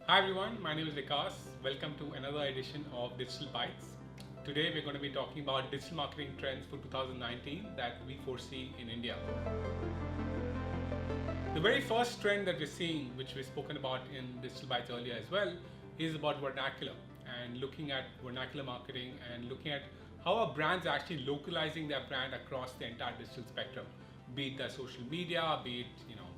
Hi everyone, my name is Vikas. Welcome to another edition of Digital Bytes. Today we're going to be talking about digital marketing trends for 2019 that we foresee in India. The very first trend that we're seeing, which we've spoken about in Digital Bytes earlier as well, is about vernacular and looking at vernacular marketing and looking at how our brands are actually localizing their brand across the entire digital spectrum, be it their social media, be it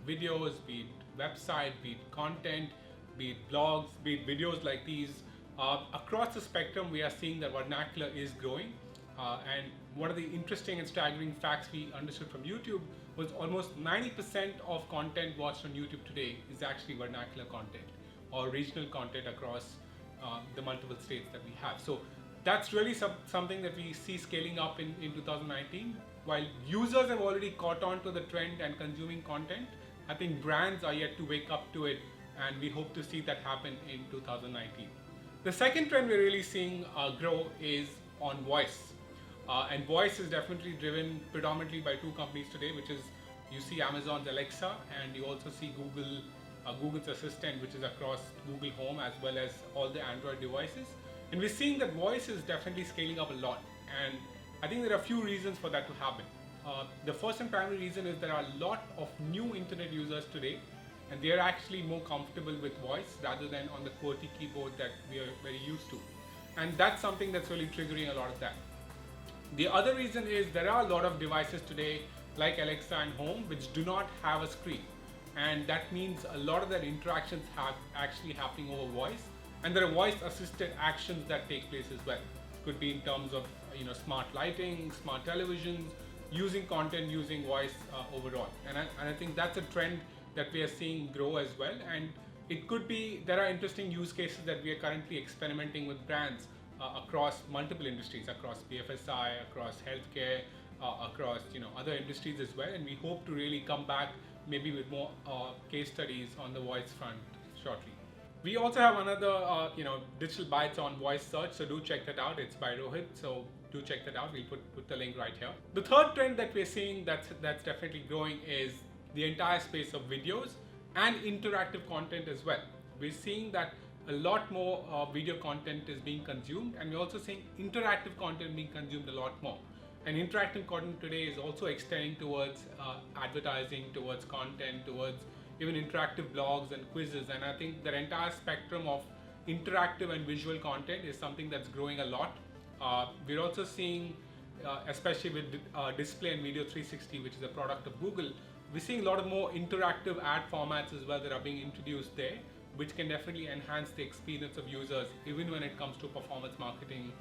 videos, be it website, be it content, be it blogs, be it videos like these. Across the spectrum, we are seeing that vernacular is growing. And one of the interesting and staggering facts we understood from YouTube was almost 90% of content watched on YouTube today is actually vernacular content or regional content across the multiple states that we have. So that's really something that we see scaling up in 2019. While users have already caught on to the trend and consuming content, I think brands are yet to wake up to it, and we hope to see that happen in 2019. The second trend we're really seeing grow is on voice. And voice is definitely driven predominantly by two companies today, which is you see Amazon's Alexa and you also see Google's Assistant, which is across Google Home as well as all the Android devices. And we're seeing that voice is definitely scaling up a lot. And I think there are a few reasons for that to happen. The first and primary reason is there are a lot of new internet users today, and they are actually more comfortable with voice rather than on the QWERTY keyboard that we are very used to. And that's something that's really triggering a lot of that. The other reason is there are a lot of devices today like Alexa and Home which do not have a screen, and that means a lot of their interactions have actually happening over voice, and there are voice assisted actions that take place as well. Could be in terms of smart lighting, smart televisions, using content using voice overall, and I think that's a trend that we are seeing grow as well. And it could be there are interesting use cases that we are currently experimenting with brands across multiple industries, across BFSI, across healthcare, across other industries as well. And we hope to really come back maybe with more case studies on the voice front shortly. We also have another digital bytes on voice search, so do check that out. It's by Rohit, so do check that out. We'll put the link right here. The third trend that we're seeing that's definitely growing is the entire space of videos and interactive content as well. We're seeing that a lot more video content is being consumed, and we're also seeing interactive content being consumed a lot more. And interactive content today is also extending towards advertising, towards content, towards even interactive blogs and quizzes. And I think the entire spectrum of interactive and visual content is something that's growing a lot. We're also seeing, especially with Display and Video 360, which is a product of Google, we're seeing a lot of more interactive ad formats as well that are being introduced there, which can definitely enhance the experience of users, even when it comes to performance marketing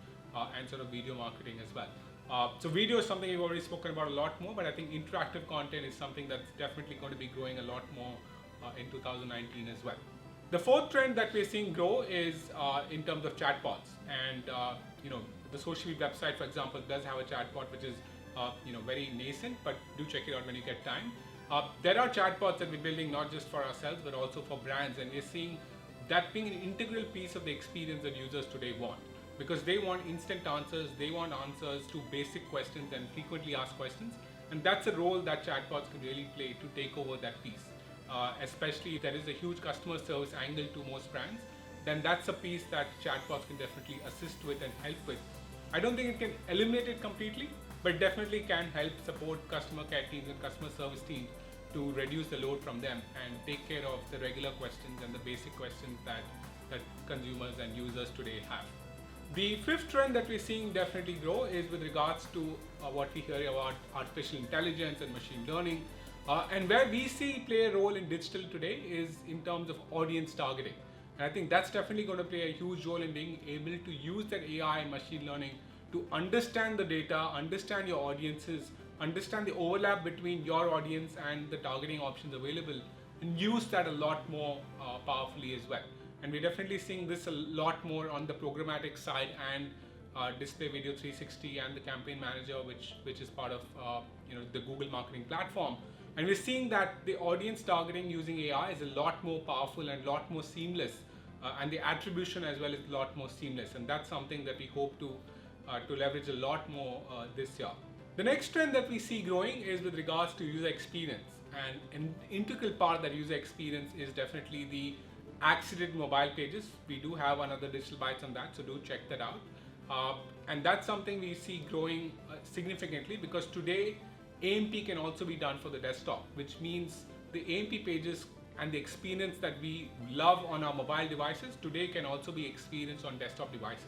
and sort of video marketing as well. So video is something we've already spoken about a lot more, but I think interactive content is something that's definitely going to be growing a lot more in 2019 as well. The fourth trend that we're seeing grow is in terms of chatbots, and the social website, for example, does have a chatbot which is very nascent, but do check it out when you get time. There are chatbots that we're building not just for ourselves but also for brands, and we're seeing that being an integral piece of the experience that users today want, because they want instant answers, they want answers to basic questions and frequently asked questions, and that's a role that chatbots could really play to take over that piece. Especially if there is a huge customer service angle to most brands, then that's a piece that chatbots can definitely assist with and help with. I don't think it can eliminate it completely, but definitely can help support customer care teams and customer service teams to reduce the load from them and take care of the regular questions and the basic questions that consumers and users today have. The fifth trend that we're seeing definitely grow is with regards to what we hear about artificial intelligence and machine learning. And where we see play a role in digital today is in terms of audience targeting. And I think that's definitely going to play a huge role in being able to use that AI and machine learning to understand the data, understand your audiences, understand the overlap between your audience and the targeting options available, and use that a lot more powerfully as well. And we're definitely seeing this a lot more on the programmatic side and Display Video 360 and the Campaign Manager, which is part of the Google marketing platform. And we're seeing that the audience targeting using AI is a lot more powerful and a lot more seamless, and the attribution as well is a lot more seamless. And that's something that we hope to leverage a lot more this year. The next trend that we see growing is with regards to user experience, and an integral part of that user experience is definitely the accelerated mobile pages. We do have another Digital Bytes on that, so do check that out. And that's something we see growing significantly, because today AMP can also be done for the desktop, which means the AMP pages and the experience that we love on our mobile devices today can also be experienced on desktop devices.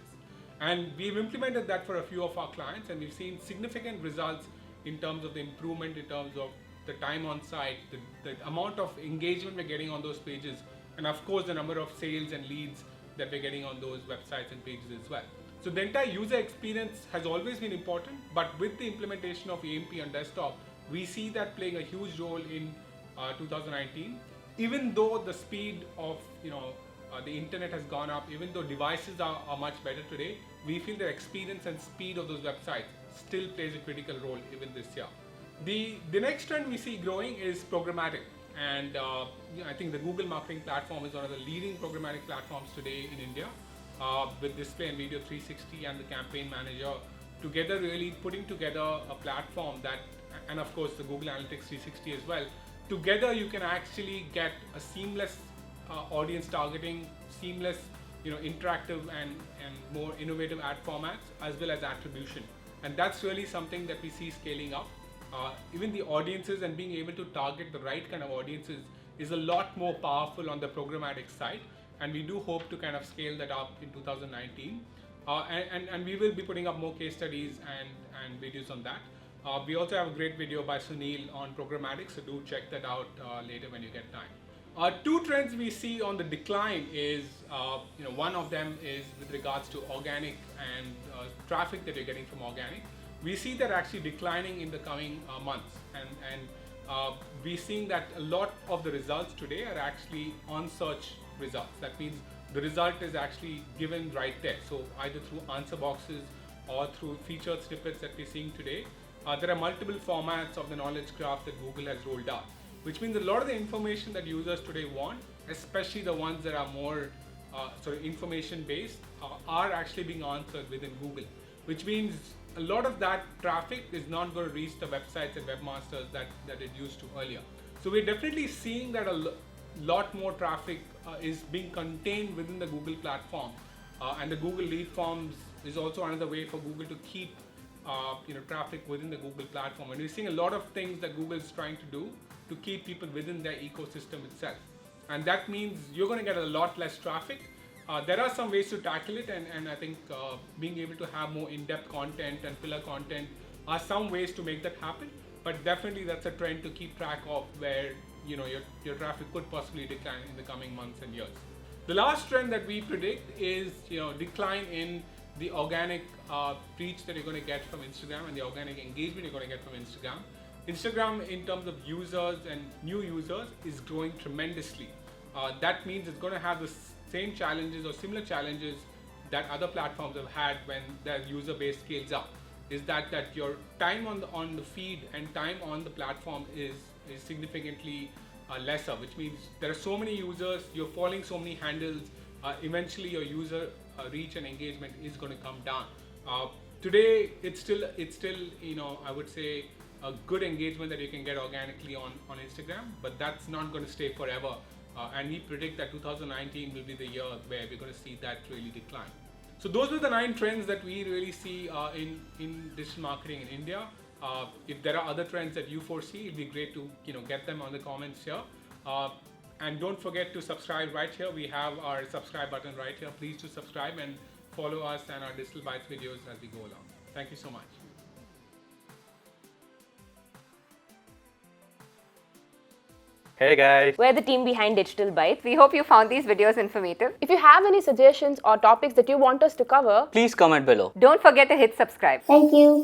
And we've implemented that for a few of our clients, and we've seen significant results in terms of the improvement, in terms of the time on site, the amount of engagement we're getting on those pages, and of course the number of sales and leads that we're getting on those websites and pages as well. So the entire user experience has always been important, but with the implementation of AMP on desktop, we see that playing a huge role in 2019. Even though the speed of the internet has gone up, even though devices are much better today, we feel the experience and speed of those websites still plays a critical role even this year. The next trend we see growing is programmatic, and I think the Google Marketing Platform is one of the leading programmatic platforms today in India, with Display and Video 360 and the Campaign Manager together, really putting together a platform that, and of course the Google Analytics 360 as well. Together you can actually get a seamless audience targeting, seamless interactive and more innovative ad formats, as well as attribution. And that's really something that we see scaling up. Even the audiences and being able to target the right kind of audiences is a lot more powerful on the programmatic side, and we do hope to kind of scale that up in 2019. And we will be putting up more case studies and videos on that. We also have a great video by Sunil on programmatic, so do check that out later when you get time. Two trends we see on the decline is, one of them is with regards to organic and traffic that you're getting from organic. We see that actually declining in the coming months, and we're seeing that a lot of the results today are actually on search results. That means the result is actually given right there. So either through answer boxes or through featured snippets that we're seeing today. There are multiple formats of the knowledge graph that Google has rolled out, which means a lot of the information that users today want, especially the ones that are more sort of information based, are actually being answered within Google, which means a lot of that traffic is not going to reach the websites and webmasters that it used to earlier. So we're definitely seeing that a lot more traffic is being contained within the Google platform, and the Google lead forms is also another way for Google to keep traffic within the Google platform. And we're seeing a lot of things that Google is trying to do to keep people within their ecosystem itself. And that means you're going to get a lot less traffic. There are some ways to tackle it, and I think being able to have more in-depth content and filler content are some ways to make that happen. But definitely that's a trend to keep track of, where your traffic could possibly decline in the coming months and years. The last trend that we predict is decline in the organic reach that you're going to get from Instagram and the organic engagement you're going to get from Instagram. Instagram, in terms of users and new users, is growing tremendously. That means it's going to have the same challenges or similar challenges that other platforms have had when their user base scales up. Is that your time on the feed and time on the platform is significantly lesser, which means there are so many users, you're following so many handles, eventually your user reach and engagement is going to come down. Today it's still I would say a good engagement that you can get organically on Instagram, but that's not going to stay forever, and we predict that 2019 will be the year where we're going to see that really decline. So those are the 9 trends that we really see in digital marketing in India. If there are other trends that you foresee, it'd be great to get them on the comments here. And don't forget to subscribe right here. We have our subscribe button right here. Please do subscribe and follow us and our Digital Bytes videos as we go along. Thank you so much. Hey guys! We're the team behind Digital Bytes. We hope you found these videos informative. If you have any suggestions or topics that you want us to cover, Please comment below. Don't forget to hit subscribe. Thank you.